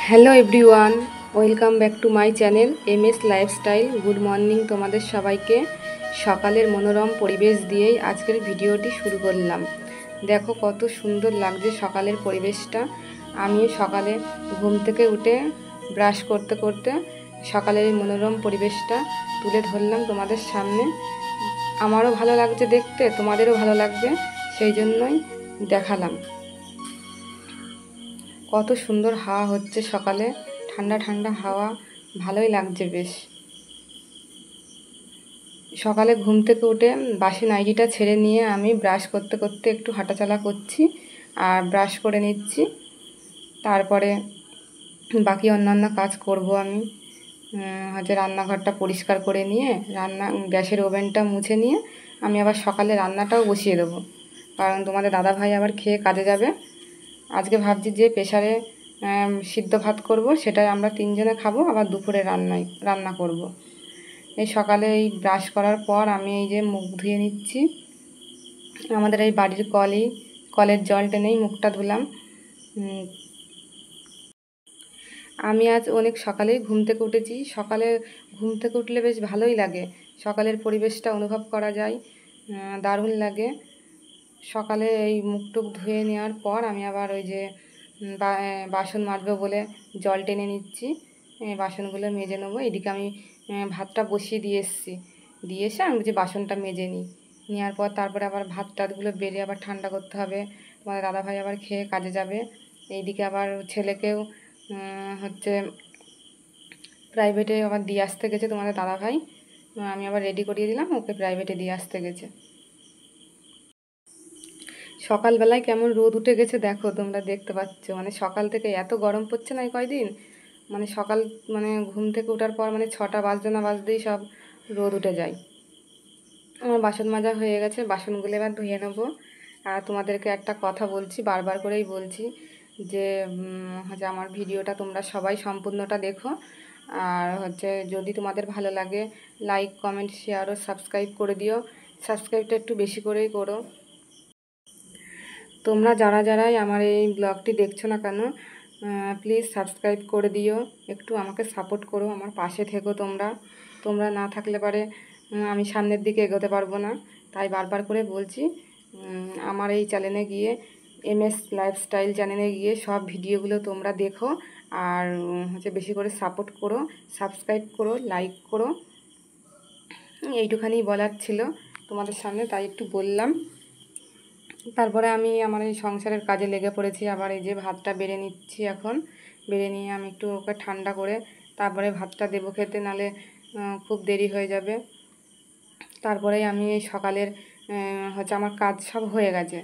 Hello everyone, welcome back to my channel MS lifestyle. Good morning তোমাদের সবাইকে। সকালের মনোরম পরিবেশ দিয়েই আজকের ভিডিওটি শুরু করলাম। দেখো কত সুন্দর লাগছে সকালের পরিবেশটা। আমি সকালে ঘুম থেকে উঠে ব্রাশ করতে করতে সকালের এই মনোরম পরিবেশটা তুলে ধরলাম তোমাদের সামনে। আমারও ভালো লাগছে দেখতে, তোমাদেরও ভালো লাগবে, সেই জন্যই দেখালাম। কত সুন্দর হাওয়া হচ্ছে সকালে, ঠান্ডা ঠান্ডা হাওয়া, ভালোই লাগছে বেশ। সকালে ঘুম থেকে উঠে বাসি নাইটিটা ছেড়ে নিয়ে আমি ব্রাশ করতে করতে একটু হাঁটাচলা করছি আর ব্রাশ করে নিচ্ছি। তারপরে বাকি অন্যান্য কাজ করব আমি। রান্নাঘরটা পরিষ্কার করে নিয়ে গ্যাসের ওভেনটা মুছে নিয়ে আমি আবার সকালে রান্নাটাও বসিয়ে দেবো, কারণ তোমাদের দাদাভাই আবার খেয়ে কাজে যাবে। আজকে ভাবছি যে প্রেসারে সিদ্ধ ভাত করব, সেটাই আমরা তিনজনে খাবো, আবার দুপুরে রান্না করব। এই সকালে এই ব্রাশ করার পর আমি এই যে মুখ ধুয়ে নিচ্ছি। আমাদের এই বাড়ির কলের জল টেনেই মুখটা ধুলাম। আমি আজ অনেক সকালেই ঘুম থেকে উঠেছি। সকালে ঘুম থেকে উঠলে বেশ ভালোই লাগে, সকালের পরিবেশটা অনুভব করা যায়, দারুণ লাগে। সকালে এই মুখ টুক ধুয়ে নেওয়ার পর আমি আবার ওই যে বাসন মাজবো বলে জল টেনে নিচ্ছি, বাসনগুলো মেজে নেবো। এদিকে আমি ভাতটা বসিয়ে দিয়ে এসে আমি যে বাসনটা মেজে নিই, নেওয়ার পর তারপরে আবার ভাত টাতগুলো বেড়ে আবার ঠান্ডা করতে হবে। তোমার দাদাভাই আবার খেয়ে কাজে যাবে। এইদিকে আবার ছেলেকেও প্রাইভেটে আবার দিয়ে আসতে গেছে তোমাদের দাদাভাই। আমি আবার রেডি করিয়ে দিলাম, ওকে প্রাইভেটে দিয়ে আসতে গেছে। সকালবেলায় কেমন রোদ উঠে গেছে দেখো, তোমরা দেখতে পাচ্ছ। মানে সকাল থেকে এত গরম পড়ছে না এই কয়দিন, মানে ঘুম থেকে ওঠার পর 6টা বাজতে না বাজতেই সব রোদ উঠে যায়। আমার বাসন মাজা হয়ে গেছে, বাসনগুলো এবার ধুয়ে নেবো। আর তোমাদেরকে একটা কথা বলছি, বারবার করেই বলছি যে আমার ভিডিওটা তোমরা সবাই সম্পূর্ণটা দেখো। আর যদি তোমাদের ভালো লাগে লাইক, কমেন্ট, শেয়ার ও সাবস্ক্রাইব করে দিও। সাবস্ক্রাইবটা একটু বেশি করেই করো। তোমরা যারাই আমার এই ব্লগটি দেখছো না কেন, প্লিজ সাবস্ক্রাইব করে দিও, একটু আমাকে সাপোর্ট করো, আমার পাশে থেকো। তোমরা না থাকলে পারে আমি সামনের দিকে এগোতে পারবো না। তাই বারবার করে বলছি, আমার এই চ্যানেলে গিয়ে এমএস লাইফস্টাইল চ্যানেলে গিয়ে সব ভিডিওগুলো তোমরা দেখো। আর বেশি করে সাপোর্ট করো, সাবস্ক্রাইব করো, লাইক করো। এইটুখানি বলার ছিল তোমাদের সামনে, তাই একটু বললাম। তারপরে আমি আমার এই সংসারের কাজে লেগে পড়েছি। আবার এই যে ভাতটা বেড়ে নিচ্ছি, এখন বেড়ে নিয়ে আমি একটু ওকে ঠান্ডা করে তারপরে ভাতটা দেবো খেতে, নালে খুব দেরি হয়ে যাবে। তারপরে আমি এই সকালের আমার কাজ সব হয়ে গেছে,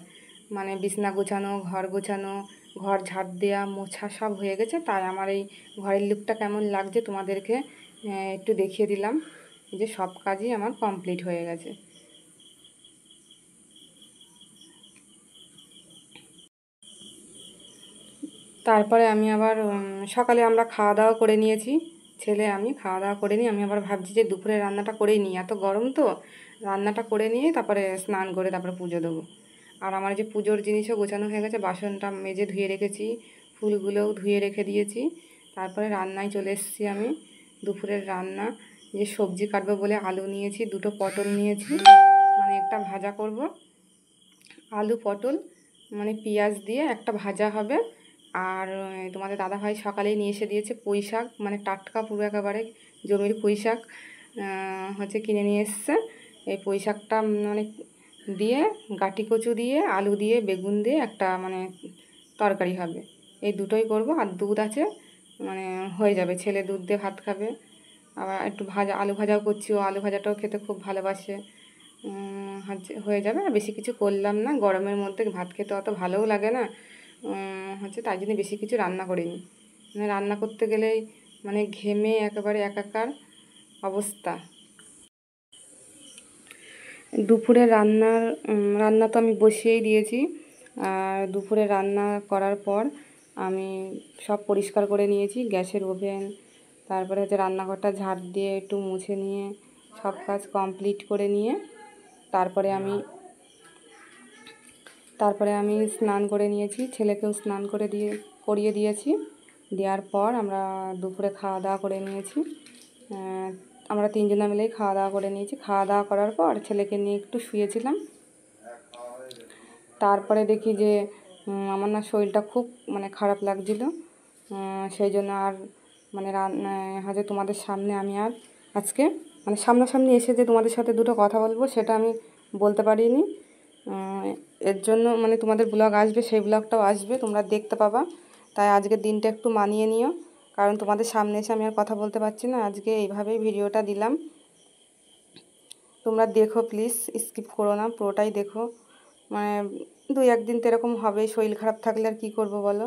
মানে বিছনা গোছানো, ঘর গোছানো, ঘর ঝাড় দেওয়া, মোছা সব হয়ে গেছে। তাই আমার এই ঘরের লুকটা কেমন লাগছে তোমাদেরকে একটু দেখিয়ে দিলাম, যে সব কাজই আমার কমপ্লিট হয়ে গেছে। তারপরে আমি আবার সকালে আমরা খাওয়া দাওয়া করে নিয়েছি, আমি খাওয়া দাওয়া করে নিই। আমি আবার ভাবছি যে দুপুরে রান্নাটা করেই নিই, এত গরম তো, রান্নাটা করে নিয়ে তারপরে স্নান করে তারপরে পুজো দেবো। আর আমার যে পুজোর জিনিসও গোছানো হয়ে গেছে, বাসনটা মেজে ধুয়ে রেখেছি, ফুলগুলোও ধুয়ে রেখে দিয়েছি। তারপরে রান্নায় চলে এসেছি আমি। দুপুরের রান্না যে সবজি কাটবো বলে আলু নিয়েছি, 2টো পটল নিয়েছি, মানে একটা ভাজা করব, আলু পটল মানে পেঁয়াজ দিয়ে একটা ভাজা হবে। আর তোমাদের দাদাভাই সকালেই নিয়ে এসে দিয়েছে পুঁই শাক, মানে টাটকা পুরো একেবারে জমির পুঁই শাক কিনে নিয়ে এসছে। এই পুঁই শাকটা মানে দিয়ে গাটি কচু দিয়ে আলু দিয়ে বেগুন দিয়ে একটা মানে তরকারি হবে। এই দুটোই করব। আর দুধ আছে, মানে হয়ে যাবে, ছেলে দুধ দিয়ে ভাত খাবে। আবার একটু আলু ভাজাও করছি, ও আলু ভাজাটাও খেতে খুব ভালোবাসে। হয়ে যাবে। আর বেশি কিছু করলাম না, গরমের মধ্যে ভাত খেতে অত ভালোও লাগে না, তাই জন্য বেশি কিছু রান্না করিনি। মানে রান্না করতে গেলেই মানে ঘেমে একেবারে একাকার অবস্থা। দুপুরে রান্না তো আমি বসিয়েই দিয়েছি। আর দুপুরে রান্না করার পর আমি সব পরিষ্কার করে নিয়েছি, গ্যাসের ওভেন, তারপরে রান্নাঘরটা ঝাড় দিয়ে একটু মুছে নিয়ে সব কাজ কমপ্লিট করে নিয়ে তারপরে আমি স্নান করে নিয়েছি, ছেলেকেও স্নান করিয়ে দিয়েছি। দেওয়ার পর আমরা দুপুরে খাওয়া দাওয়া করে নিয়েছি। আমরা তিনজনে মিলেই খাওয়া দাওয়া করে নিয়েছি। খাওয়া দাওয়া করার পর ছেলেকে নিয়ে একটু শুয়েছিলাম। তারপরে দেখি যে আমার না শরীরটা খুব মানে খারাপ লাগছিলো। সেই জন্য আর মানে হয়তো তোমাদের সামনে আমি আর আজকে মানে সামনাসামনি এসে যে তোমাদের সাথে দুটো কথা বলবো সেটা আমি বলতে পারিনি। এর জন্য মানে তোমাদের ব্লগ আসবে, সেই ব্লগটাও আসবে, তোমরা দেখতে পাবা। তাই আজকের দিনটা একটু মানিয়ে নিও, কারণ তোমাদের সামনে এসে আমি আর কথা বলতে পারছি না। আজকে এইভাবেই ভিডিওটা দিলাম। তোমরা দেখো প্লিজ, স্কিপ করো না, পুরোটাই দেখো। মানে 2-1 দিন তো এরকম হবেই, শরীর খারাপ থাকলে আর কী করবো বলো।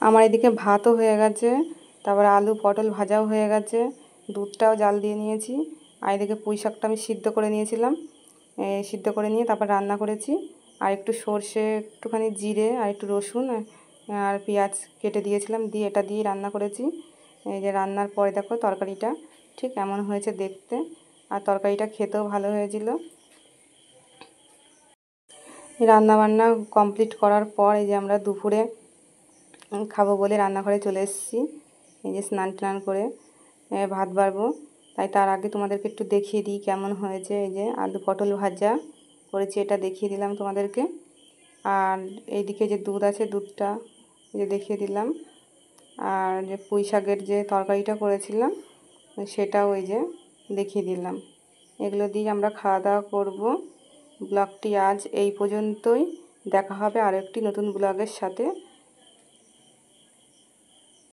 আমার এদিকে ভাতও হয়ে গেছে, তারপরে আলু পটল ভাজাও হয়ে গেছে, দুধটাও জাল দিয়ে নিয়েছি। আর এদিকে পুঁই শাকটা আমি সিদ্ধ করে নিয়েছিলাম, সিদ্ধ করে নিয়ে তারপর রান্না করেছি। আর একটু সর্ষে, একটুখানি জিরে আর একটু রসুন আর পেঁয়াজ কেটে দিয়েছিলাম, দিয়ে এটা দিয়ে রান্না করেছি। এই যে রান্নার পরে দেখো তরকারিটা ঠিক এমন হয়েছে দেখতে, আর তরকারিটা খেতেও ভালো হয়েছিল। রান্না বান্না কমপ্লিট করার পর এই যে আমরা দুপুরে খাবো বলে রান্নাঘরে চলে এসেছি। এই যে স্নান টান করে ভাত বাড়বো, তাই তার আগে তোমাদেরকে একটু দেখিয়ে দিই কেমন হয়েছে। এই যে আলু পটল ভাজা করেছি, এটা দেখিয়ে দিলাম তোমাদেরকে। আর এইদিকে যে দুধ আছে, দুধটা এই যে দেখিয়ে দিলাম। আর যে পুঁই শাকের যে তরকারিটা করেছিলাম সেটাও ওই যে দেখিয়ে দিলাম। এগুলো দিয়ে আমরা খাওয়া দাওয়া করবো। ব্লগটি আজ এই পর্যন্তই। দেখা হবে আরও একটি নতুন ব্লগের সাথে।